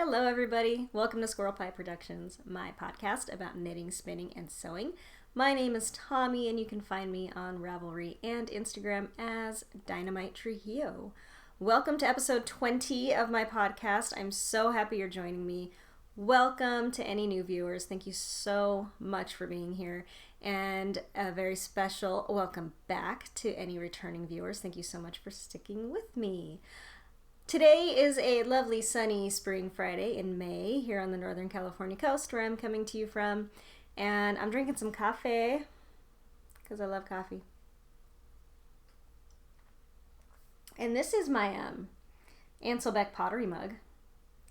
Hello, everybody. Welcome to Squirrel Pie Productions, my podcast about knitting, spinning, and sewing. My name is Tommi, and you can find me on Ravelry and Instagram as Dynamite Trujillo. Welcome to episode 20 of my podcast. I'm so happy you're joining me. Welcome to any new viewers. Thank you so much for being here. And a very special welcome back to any returning viewers. Thank you so much for sticking with me. Today is a lovely sunny spring Friday in May here on the Northern California coast where I'm coming to you from. And I'm drinking some coffee because I love coffee. And this is my Ansel Beck pottery mug.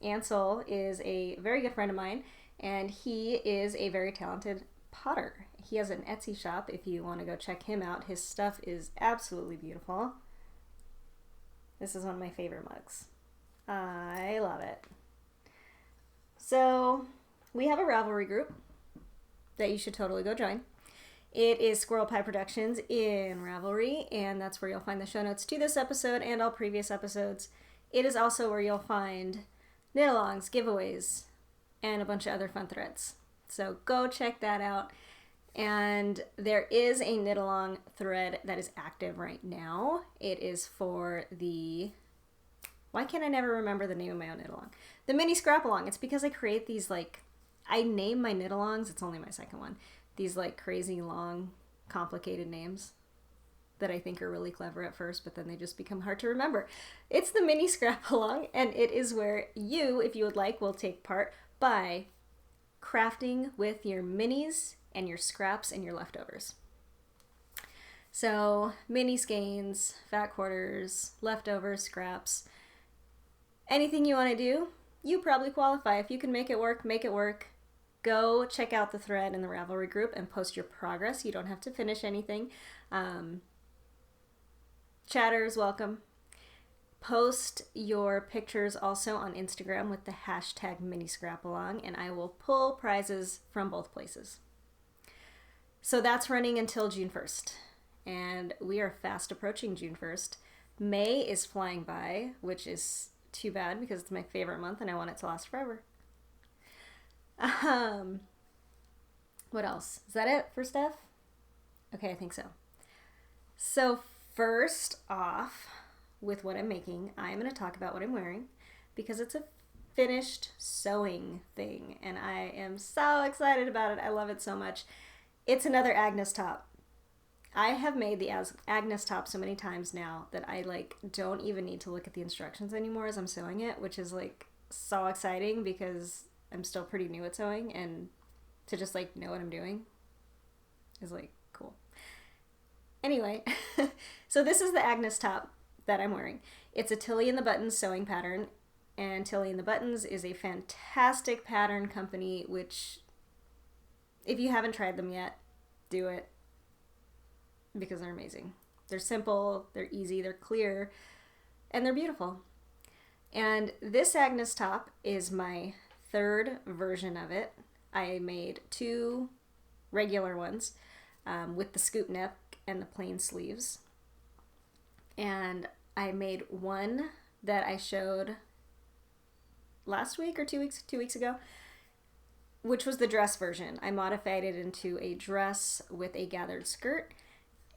Ansel is a very good friend of mine, and he is a very talented potter. He has an Etsy shop if you want to go check him out. His stuff is absolutely beautiful. This is one of my favorite mugs. I love it. So we have a Ravelry group that you should totally go join. It is Squirrel Pie Productions in Ravelry, and that's where you'll find the show notes to this episode and all previous episodes. It is also where you'll find knit-alongs, giveaways, and a bunch of other fun threads. So go check that out. And there is a knit-along thread that is active right now. It is for the... Why can't I never remember the name of my own knit-along? The mini scrap-along. It's because I create these, I name my knit-alongs. It's only my second one. These, crazy, long, complicated names that I think are really clever at first, but then they just become hard to remember. It's the mini scrap-along, and it is where you, if you would like, will take part by crafting with your minis and your scraps and your leftovers. So mini skeins, fat quarters, leftovers, scraps, anything you want to do, you probably qualify. If you can make it work, make it work. Go check out the thread in the Ravelry group and post your progress. You don't have to finish anything. Chatter is welcome. Post your pictures also on Instagram with the hashtag miniscrapalong, and I will pull prizes from both places. So that's running until June 1st, and we are fast approaching June 1st. May is flying by, which is too bad because it's my favorite month and I want it to last forever. What else? Is that it for stuff? Okay, I think so. So first off, with what I'm making, I'm going to talk about what I'm wearing because it's a finished sewing thing, and I am so excited about it. I love it so much. It's another Agnes top. I have made the Agnes top so many times now that I don't even need to look at the instructions anymore as I'm sewing it, which is so exciting because I'm still pretty new at sewing, and to just know what I'm doing is cool. Anyway, so this is the Agnes top that I'm wearing. It's a Tilly and the Buttons sewing pattern, and Tilly and the Buttons is a fantastic pattern company, which if you haven't tried them yet, do it because they're amazing. They're simple, they're easy, they're clear, and they're beautiful. And this Agnes top is my third version of it. I made two regular ones with the scoop neck and the plain sleeves. And I made one that I showed last week or 2 weeks ago, which was the dress version. I modified it into a dress with a gathered skirt.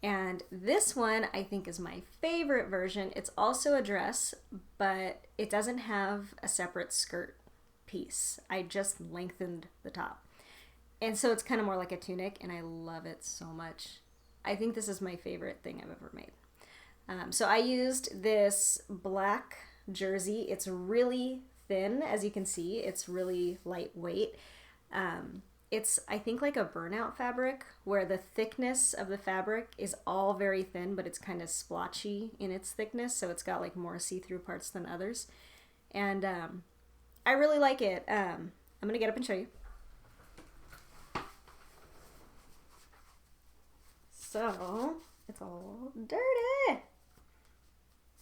And this one I think is my favorite version. It's also a dress, but it doesn't have a separate skirt piece. I just lengthened the top. And so it's kind of more like a tunic, and I love it so much. I think this is my favorite thing I've ever made. So I used this black jersey. It's really thin, as you can see. It's really lightweight. It's, I think, like a burnout fabric where the thickness of the fabric is all very thin, but it's kind of splotchy in its thickness. So it's got more see-through parts than others. And I really like it. I'm going to get up and show you. So it's all dirty.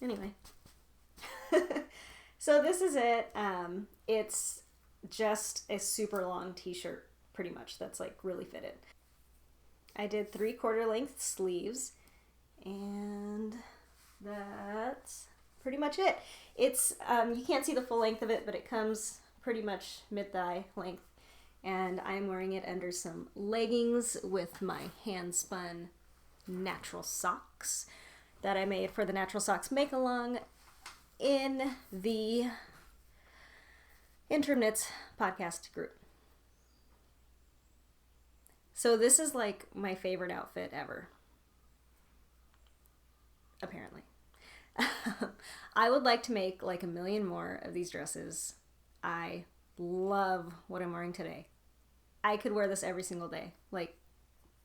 Anyway. So this is it. It's just a super long t-shirt, pretty much, that's really fitted. I did 3/4 length sleeves, and that's pretty much it. It's, you can't see the full length of it, but it comes pretty much mid-thigh length. And I'm wearing it under some leggings with my hand-spun natural socks that I made for the Natural Socks Make-Along in the Interim Knits podcast group. So this is like my favorite outfit ever. Apparently. I would like to make like 1 million more of these dresses. I love what I'm wearing today. I could wear this every single day. Like,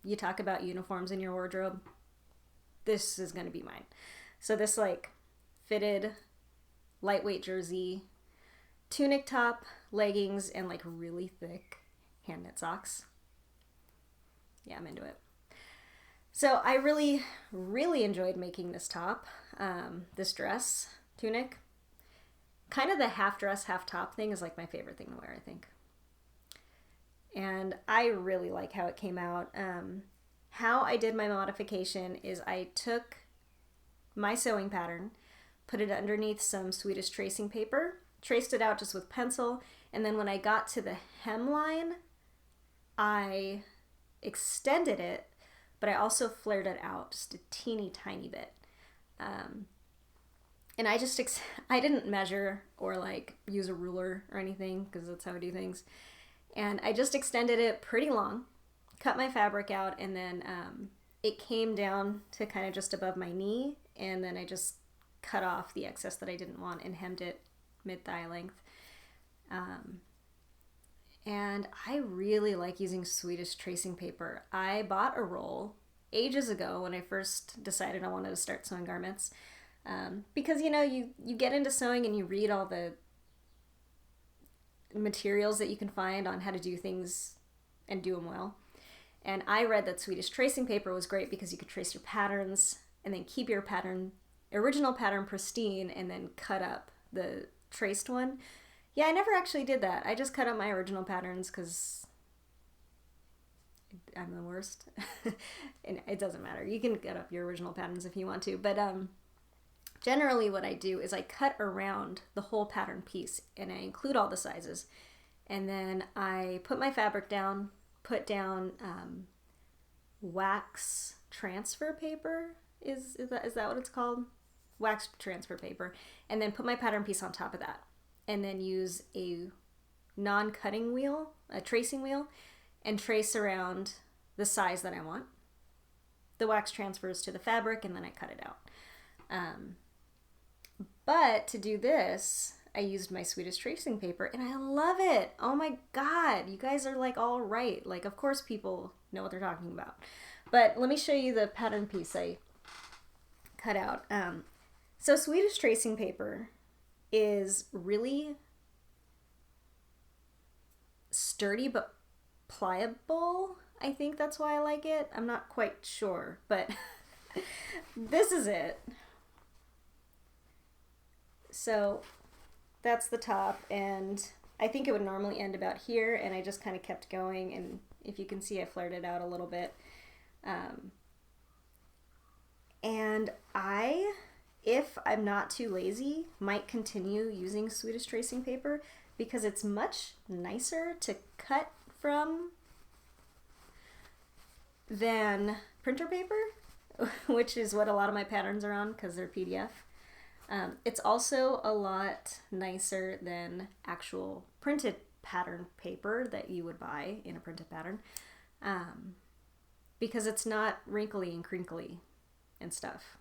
you talk about uniforms in your wardrobe, this is going to be mine. So this like fitted lightweight jersey, tunic top, leggings, and like really thick hand knit socks. Yeah, I'm into it. So I really, really enjoyed making this top, this dress, tunic. Kind of the half dress, half top thing is like my favorite thing to wear, I think. And I really like how it came out. How I did my modification is I took my sewing pattern, put it underneath some Swedish tracing paper, traced it out just with pencil, and then when I got to the hemline, I extended it, but I also flared it out just a teeny tiny bit. And I didn't measure or like use a ruler or anything because that's how I do things. And I just extended it pretty long, cut my fabric out, and then it came down to kind of just above my knee, and then I just cut off the excess that I didn't want and hemmed it mid-thigh length. And I really like using Swedish tracing paper. I bought a roll ages ago when I first decided I wanted to start sewing garments. Because, you know, you get into sewing and you read all the materials that you can find on how to do things and do them well. And I read that Swedish tracing paper was great because you could trace your patterns and then keep your original pattern pristine and then cut up the traced one. Yeah, I never actually did that. I just cut up my original patterns because I'm the worst. And it doesn't matter. You can cut up your original patterns if you want to. But generally what I do is I cut around the whole pattern piece and I include all the sizes. And then I put my fabric down, put down wax transfer paper. Is that what it's called? Wax transfer paper. And then put my pattern piece on top of that. And then use a non-cutting wheel, a tracing wheel, and trace around the size that I want. The wax transfers to the fabric and then I cut it out. But to do this, I used my Swedish tracing paper and I love it. Oh my God, you guys are like all right. Like, of course people know what they're talking about. But let me show you the pattern piece I cut out. So Swedish tracing paper is really sturdy but pliable. I think that's why I like it. I'm not quite sure, but this is it. So that's the top, and I think it would normally end about here, and I just kind of kept going, and if you can see I flared it out a little bit. And if I'm not too lazy, might continue using Swedish tracing paper because it's much nicer to cut from than printer paper, which is what a lot of my patterns are on because they're PDF. It's also a lot nicer than actual printed pattern paper that you would buy in a printed pattern because it's not wrinkly and crinkly and stuff.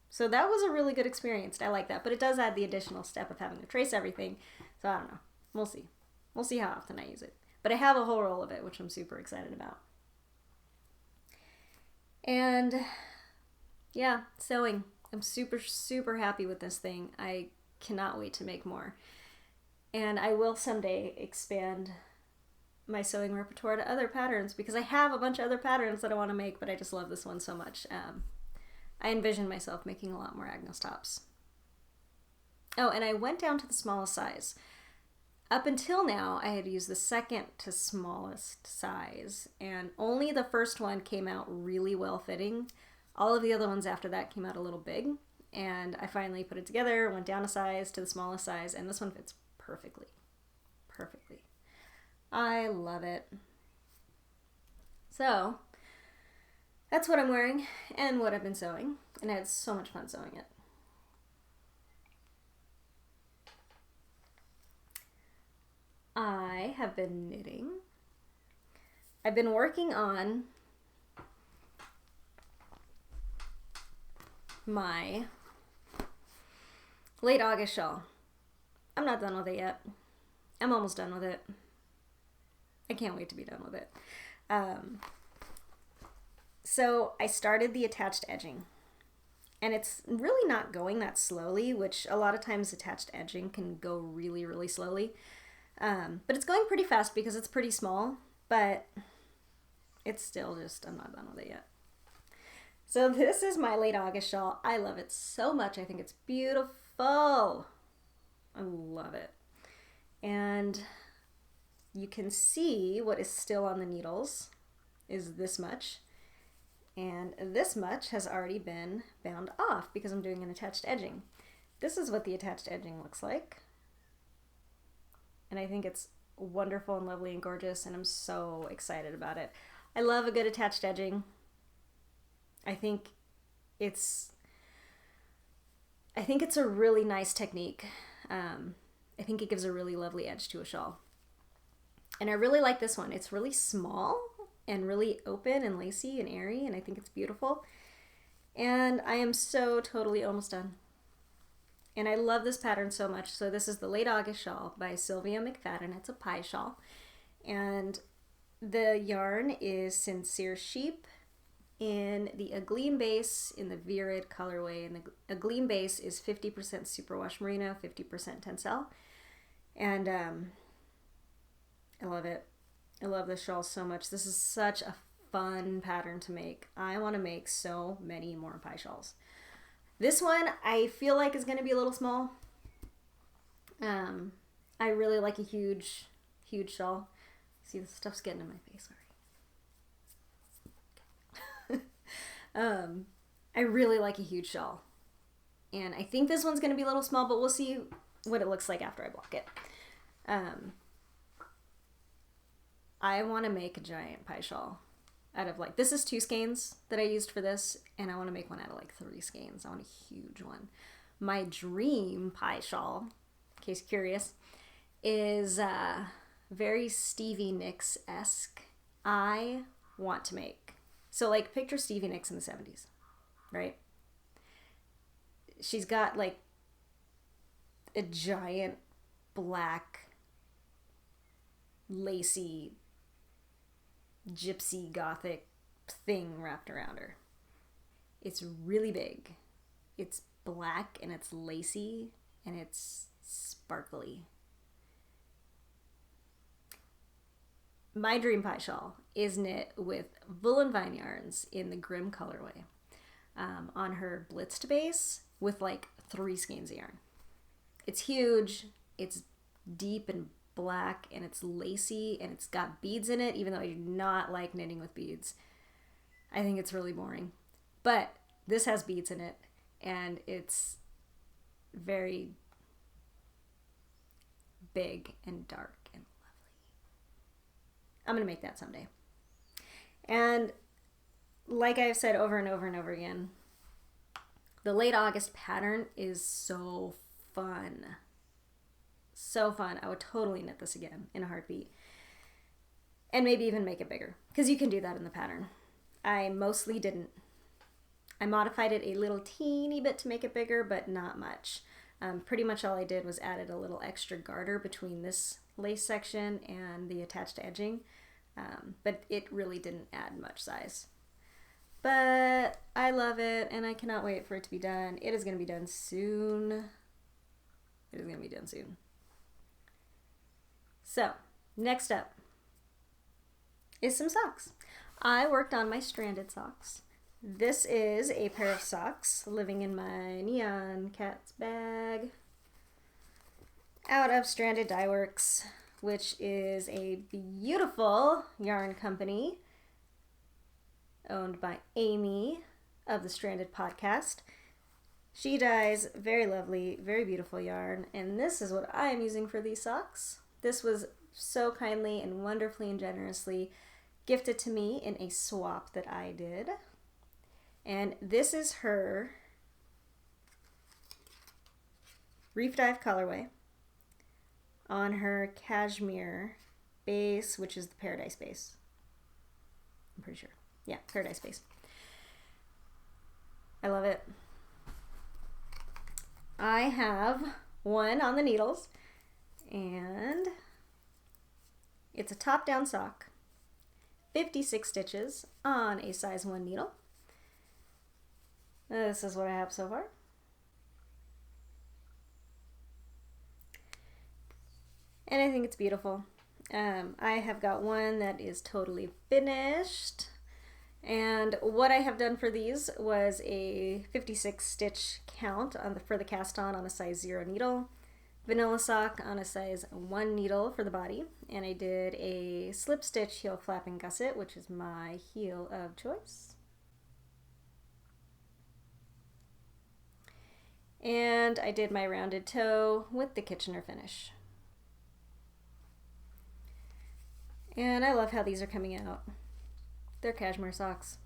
So that was a really good experience. I like that. But it does add the additional step of having to trace everything. So I don't know. We'll see. We'll see how often I use it. But I have a whole roll of it, which I'm super excited about. And yeah, sewing. I'm super, super happy with this thing. I cannot wait to make more. And I will someday expand my sewing repertoire to other patterns because I have a bunch of other patterns that I want to make, but I just love this one so much. I envision myself making a lot more Agnes tops. Oh, and I went down to the smallest size. Up until now, I had used the second to smallest size, and only the first one came out really well fitting. All of the other ones after that came out a little big, and I finally put it together, went down a size to the smallest size, and this one fits perfectly. perfectly. I love it. So, that's what I'm wearing and what I've been sewing. And I had so much fun sewing it. I have been knitting. I've been working on my late August shawl. I'm not done with it yet. I'm almost done with it. I can't wait to be done with it. So I started the attached edging. And it's really not going that slowly, which a lot of times attached edging can go really, really slowly. But it's going pretty fast because it's pretty small, but it's still just, I'm not done with it yet. So this is my late August shawl. I love it so much. I think it's beautiful. I love it. And you can see what is still on the needles is this much. And this much has already been bound off because I'm doing an attached edging. This is what the attached edging looks like. And I think it's wonderful and lovely and gorgeous, and I'm so excited about it. I love a good attached edging. I think it's a really nice technique. I think it gives a really lovely edge to a shawl. And I really like this one. It's really small and really open and lacy and airy, and I think it's beautiful. And I am so totally almost done. And I love this pattern so much. So this is the Late August Shawl by Sylvia McFadden. It's a pie shawl. And the yarn is Sincere Sheep in the Agleam base in the Virid colorway. And the Agleam base is 50% superwash merino, 50% tencel. And I love it. I love this shawl so much. This is such a fun pattern to make. I want to make so many more pie shawls. This one I feel like is going to be a little small. I really like a huge shawl. See, the stuff's getting in my face already. I really like a huge shawl. And I think this one's going to be a little small, but we'll see what it looks like after I block it. I want to make a giant pie shawl out of this is 2 skeins that I used for this, and I want to make one out of 3 skeins. I want a huge one. My dream pie shawl, in case you're curious, is very Stevie Nicks-esque. I want to make, so picture Stevie Nicks in the 70s, right? She's got a giant black lacy gypsy gothic thing wrapped around her. It's really big. It's black and it's lacy and it's sparkly. My dream pie shawl is knit with Wool and Vine yarns in the Grimm colorway on her blitzed base with 3 skeins of yarn. It's huge, it's deep and black, and it's lacy, and it's got beads in it, even though I do not like knitting with beads. I think it's really boring. But this has beads in it, and it's very big and dark and lovely. I'm going to make that someday. And like I've said over and over and over again, the Late August pattern is so fun. So fun. I would totally knit this again in a heartbeat. And maybe even make it bigger, because you can do that in the pattern. I mostly didn't. I modified it a little teeny bit to make it bigger, but not much. Pretty much all I did was added a little extra garter between this lace section and the attached edging. But it really didn't add much size. But I love it, and I cannot wait for it to be done. It is going to be done soon. It is going to be done soon. So, next up is some socks. I worked on my stranded socks. This is a pair of socks living in my Neon Cats bag out of Stranded Dyeworks, which is a beautiful yarn company owned by Amy of the Stranded podcast. She dyes very lovely, very beautiful yarn, and this is what I am using for these socks. This was so kindly and wonderfully and generously gifted to me in a swap that I did. And this is her Reef Dive colorway on her cashmere base, which is the Paradise base. I'm pretty sure. Yeah, Paradise base. I love it. I have one on the needles, and it's a top-down sock, 56 stitches on a size 1 needle. This is what I have so far. And I think it's beautiful. I have got one that is totally finished. And what I have done for these was a 56 stitch count for the cast on a size 0 needle, vanilla sock on a size 1 needle for the body, and I did a slip stitch heel flap and gusset, which is my heel of choice. And I did my rounded toe with the Kitchener finish. And I love how these are coming out. They're cashmere socks.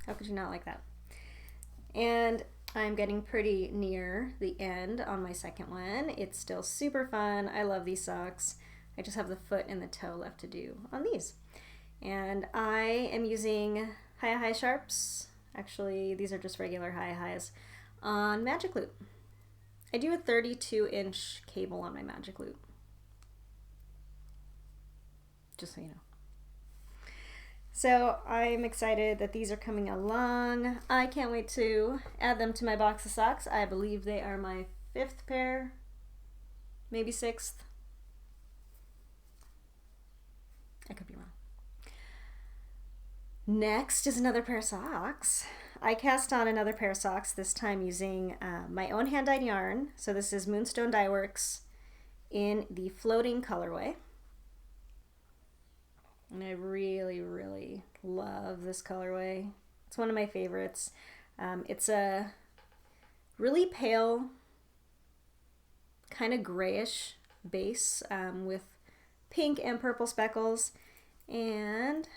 How could you not like that? And I'm getting pretty near the end on my second one. It's still super fun. I love these socks. I just have the foot and the toe left to do on these. And I am using high sharps. Actually, these are just regular highs on Magic Loop. I do a 32-inch cable on my Magic Loop. Just so you know. So I'm excited that these are coming along. I can't wait to add them to my box of socks. I believe they are my 5th pair, maybe 6th. I could be wrong. Next is another pair of socks. I cast on another pair of socks, this time using my own hand-dyed yarn. So this is Moonstone Dyeworks in the floating colorway. And I really, really love this colorway. It's one of my favorites. It's a really pale, kind of grayish base with pink and purple speckles. And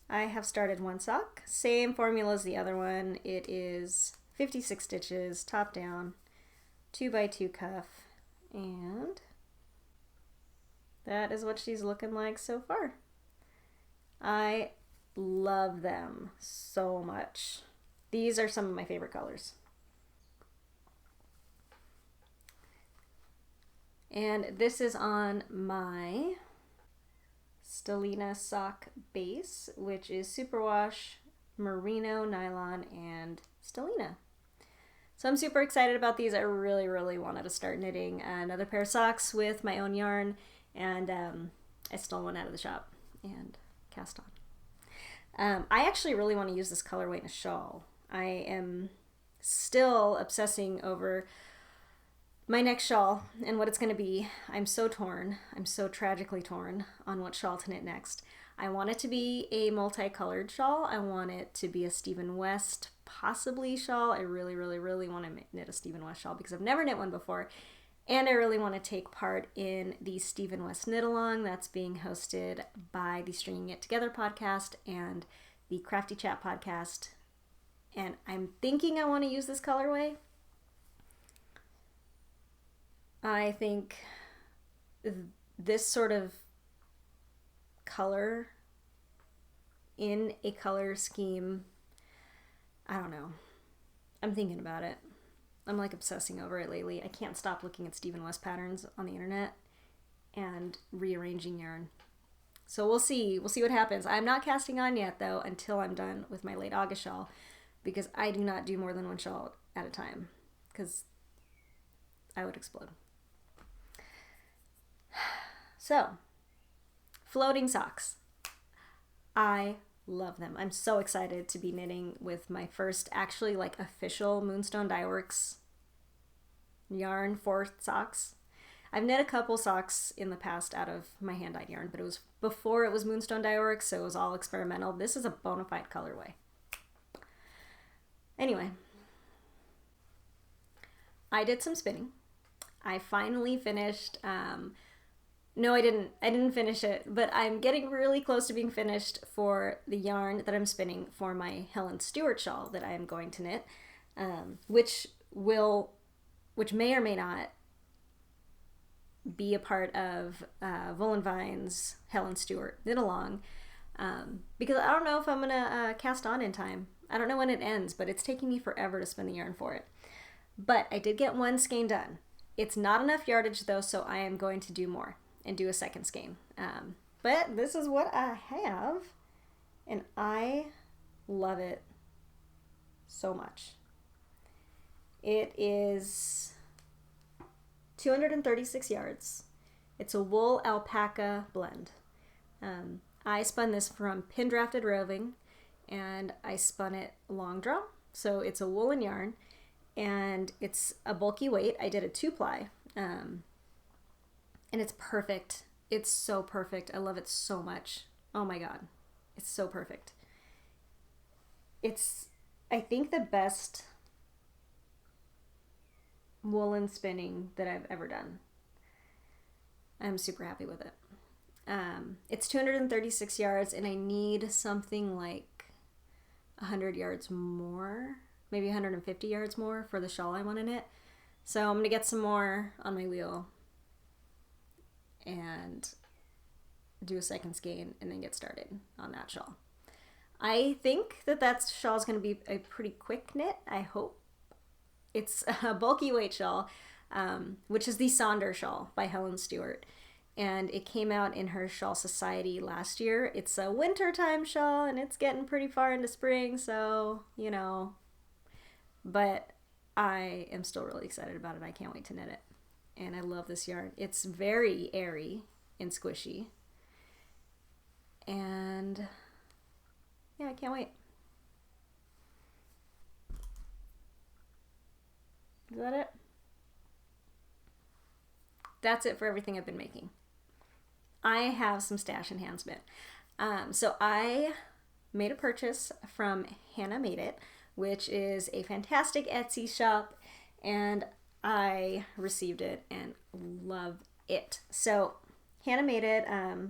I have started one sock. Same formula as the other one. It is 56 stitches, top down, 2x2 cuff, and that is what she's looking like so far. I love them so much. These are some of my favorite colors. And this is on my Stellina sock base, which is superwash, merino, nylon, and Stellina. So I'm super excited about these. I really, really wanted to start knitting another pair of socks with my own yarn. And I stole one out of the shop and cast on. I actually really want to use this colorway in a shawl. I am still obsessing over my next shawl and what it's going to be. I'm so torn. I'm so tragically torn on what shawl to knit next. I want it to be a multicolored shawl. I want it to be a Stephen West possibly shawl. I really, really, really want to knit a Stephen West shawl because I've never knit one before. And I really want to take part in the Stephen West Knit Along that's being hosted by the Stringing It Together podcast and the Crafty Chat podcast. And I'm thinking I want to use this colorway. I think this sort of color in a color scheme, I don't know. I'm thinking about it. I'm like obsessing over it lately. I can't stop looking at Stephen West patterns on the internet and rearranging yarn. So we'll see. We'll see what happens. I'm not casting on yet though until I'm done with my late August shawl because I do not do more than one shawl at a time because I would explode. So, floating socks. I love them. I'm so excited to be knitting with my first actually like official Moonstone Dyeworks yarn for socks. I've knit a couple socks in the past out of my hand-dyed yarn, but it was before it was Moonstone Dyeworks, so it was all experimental. This is a bona fide colorway. Anyway, I did some spinning. I finally finished. No, I didn't. I didn't finish it, but I'm getting really close to being finished for the yarn that I'm spinning for my Helen Stewart shawl that I am going to knit, which may or may not be a part of Volan Vine's Helen Stewart knit along, because I don't know if I'm gonna cast on in time. I don't know when it ends, but it's taking me forever to spin the yarn for it. But I did get one skein done. It's not enough yardage though, so I am going to do more and do a second skein. But this is what I have, and I love it so much. It is 236 yards. It's a wool alpaca blend. I spun this from pin drafted roving, and I spun it long draw. So it's a woolen yarn, and it's a bulky weight. I did a 2-ply, and it's perfect. It's so perfect. I love it so much. Oh my God. It's so perfect. It's, I think, the best woolen spinning that I've ever done. I'm super happy with it. It's 236 yards, and I need something like 100 yards more, maybe 150 yards more for the shawl I want to knit. So I'm going to get some more on my wheel and do a second skein and then get started on that shawl. I think that shawl is going to be a pretty quick knit, I hope. It's a bulky weight shawl, which is the Sonder shawl by Helen Stewart. And it came out in her Shawl Society last year. It's a wintertime shawl, and it's getting pretty far into spring, so, you know. But I am still really excited about it. I can't wait to knit it. And I love this yarn. It's very airy and squishy. And yeah, I can't wait. Is that it? That's it for everything I've been making. I have some stash enhancement. So I made a purchase from Hannah Made It, which is a fantastic Etsy shop, and I received it and love it. So Hannah Made It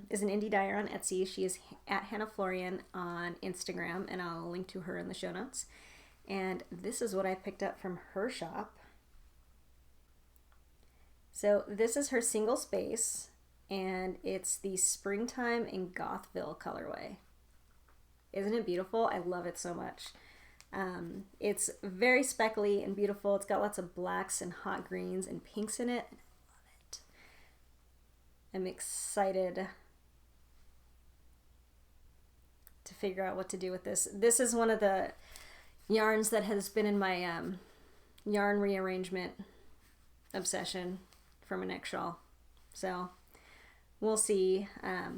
is an indie dyer on Etsy. She is at Hannah Florian on Instagram, and I'll link to her in the show notes. And this is what I picked up from her shop. So this is her single space, and it's the Springtime in Gothville colorway. Isn't it beautiful? I love it so much. It's very speckly and beautiful. It's got lots of blacks and hot greens and pinks in it. I love it. I'm excited to figure out what to do with this. This is one of the yarns that has been in my yarn rearrangement obsession for my next shawl. So we'll see.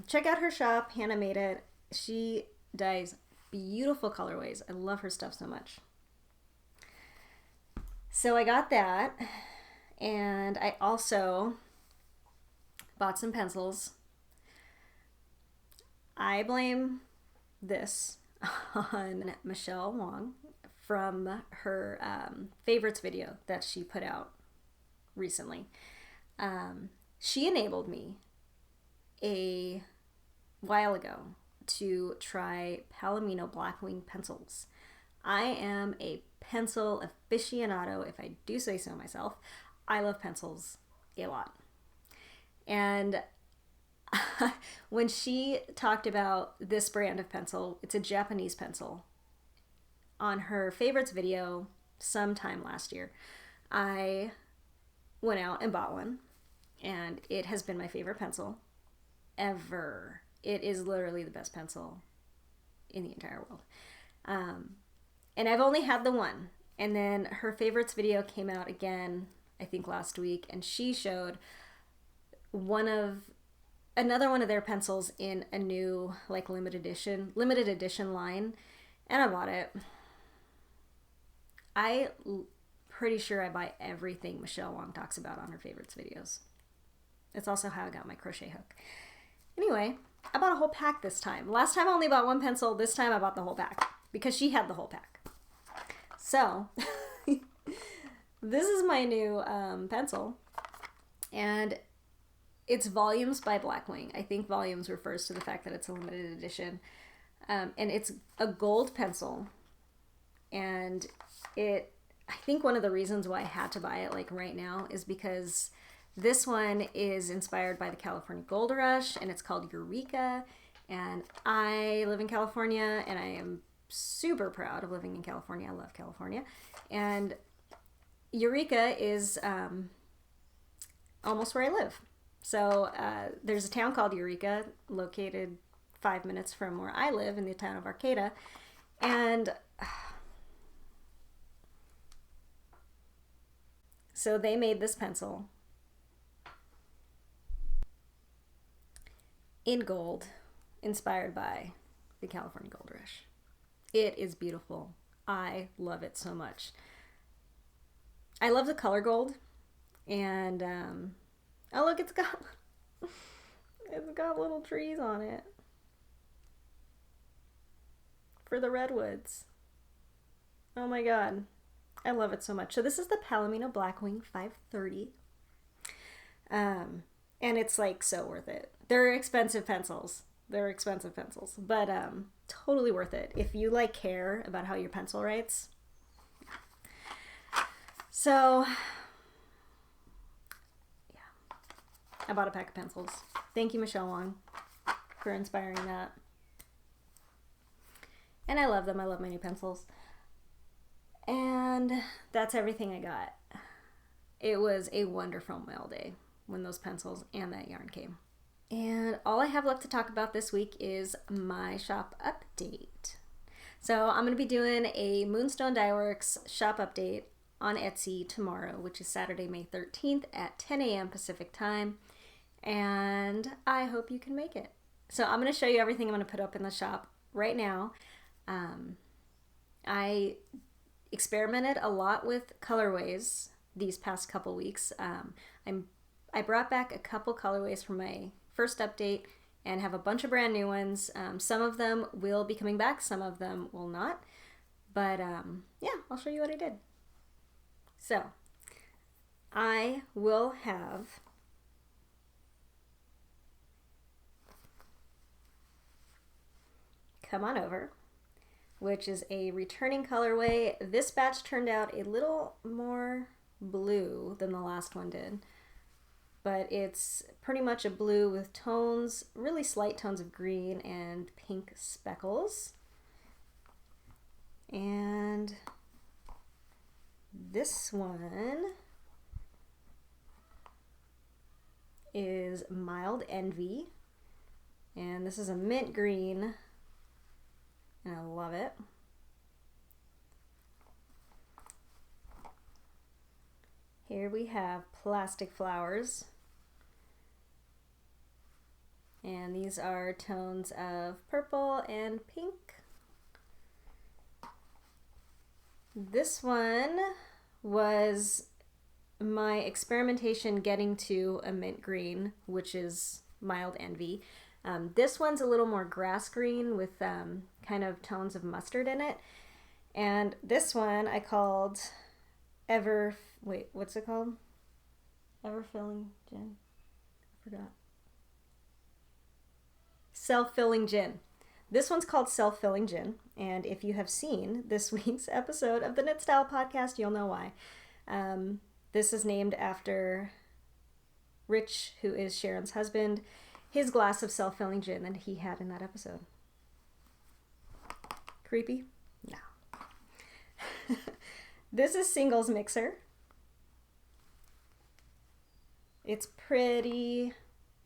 Check out her shop. Hannah Made It. She dyes beautiful colorways. I love her stuff so much. So I got that, and I also bought some pencils. I blame this on Michelle Wong from her favorites video that she put out recently. She enabled me a while ago to try Palomino Blackwing pencils. I am a pencil aficionado, if I do say so myself. I love pencils a lot. And when she talked about this brand of pencil, it's a Japanese pencil, on her favorites video sometime last year, I went out and bought one, and it has been my favorite pencil ever. It is literally the best pencil in the entire world. And I've only had the one. And then her favorites video came out again, I think last week, and she showed another one of their pencils in a new like limited edition line, and I bought it. Pretty sure I buy everything Michelle Wong talks about on her favorites videos. It's also how I got my crochet hook. Anyway, I bought a whole pack this time. Last time I only bought one pencil. This time I bought the whole pack because she had the whole pack. So this is my new pencil. And it's Volumes by Blackwing. I think Volumes refers to the fact that it's a limited edition. And it's a gold pencil. And I think one of the reasons why I had to buy it like right now is because this one is inspired by the California Gold Rush, and it's called Eureka. And I live in California, and I am super proud of living in California. I love California. And Eureka is almost where I live. So there's a town called Eureka, located 5 minutes from where I live in the town of Arcata. And so they made this pencil in gold, inspired by the California Gold Rush. It is beautiful. I love it so much. I love the color gold. And, oh look, it's got little trees on it for the redwoods. Oh my god. I love it so much. So this is the Palomino Blackwing 530. And it's like so worth it. They're expensive pencils. But totally worth it. If you like care about how your pencil writes. So yeah. I bought a pack of pencils. Thank you, Michelle Wong, for inspiring that. And I love them. I love my new pencils. And that's everything I got. It was a wonderful mail day when those pencils and that yarn came. And all I have left to talk about this week is my shop update. So I'm going to be doing a Moonstone Dyeworks shop update on Etsy tomorrow, which is Saturday, May 13th at 10 a.m. Pacific time. And I hope you can make it. So I'm going to show you everything I'm going to put up in the shop right now. I experimented a lot with colorways these past couple weeks. I brought back a couple colorways from my first update and have a bunch of brand new ones. Some of them will be coming back, some of them will not. But yeah, I'll show you what I did. So I will have Come On Over, which is a returning colorway. This batch turned out a little more blue than the last one did. But it's pretty much a blue with tones, really slight tones of green and pink speckles. And this one is Mild Envy. And this is a mint green, and I love it. Here we have Plastic Flowers. And these are tones of purple and pink. This one was my experimentation getting to a mint green, which is Mild Envy. This one's a little more grass green with kind of tones of mustard in it. And this one I called what's it called? Ever-filling gin? I forgot. Self-filling gin. This one's called Self-filling gin, and if you have seen this week's episode of the Knit Style podcast, you'll know why. This is named after Rich, who is Sharon's husband, his glass of self-filling gin that he had in that episode. Creepy? No. This is Singles Mixer. It's pretty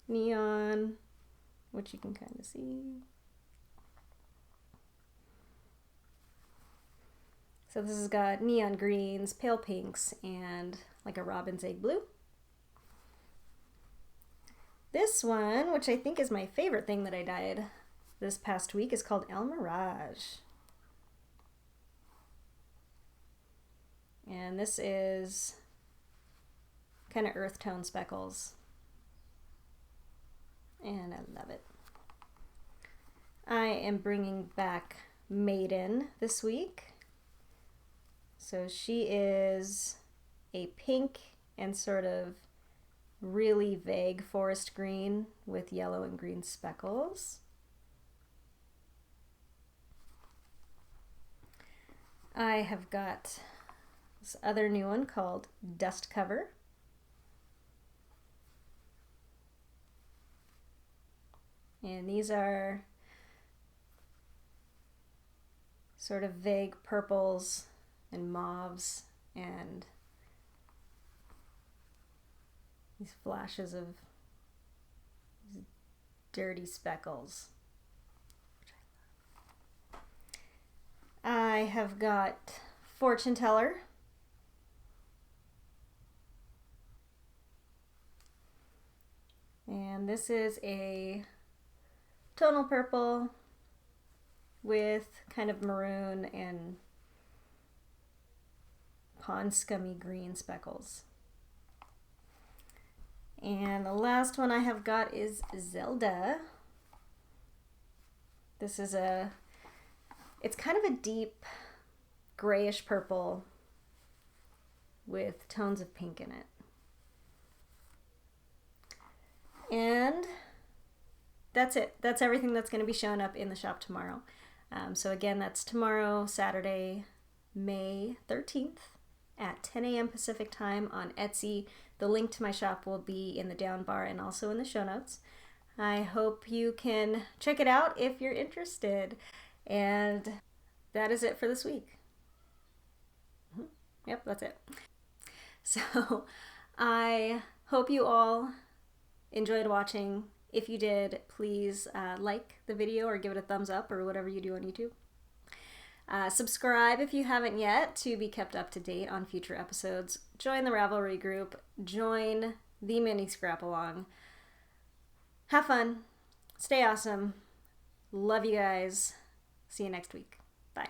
neon, which you can kind of see. So this has got neon greens, pale pinks, and like a robin's egg blue. This one, which I think is my favorite thing that I dyed this past week, is called El Mirage. And this is kind of earth tone speckles. And I love it. I am bringing back Maiden this week. So she is a pink and sort of really vague forest green with yellow and green speckles. I have got this other new one called Dust Cover. And these are sort of vague purples and mauves and these flashes of dirty speckles. I have got Fortune Teller. And this is a tonal purple with kind of maroon and pond scummy green speckles. And the last one I have got is Zelda. This is it's kind of a deep grayish purple with tones of pink in it. And that's it. That's everything that's going to be showing up in the shop tomorrow. So again, that's tomorrow, Saturday, May 13th at 10 a.m. Pacific time on Etsy. The link to my shop will be in the down bar and also in the show notes. I hope you can check it out if you're interested. And that is it for this week. Yep, that's it. So I hope you all enjoyed watching. If you did, please like the video or give it a thumbs up or whatever you do on YouTube. Subscribe if you haven't yet to be kept up to date on future episodes. Join the Ravelry group. Join the mini scrap along. Have fun. Stay awesome. Love you guys. See you next week. Bye.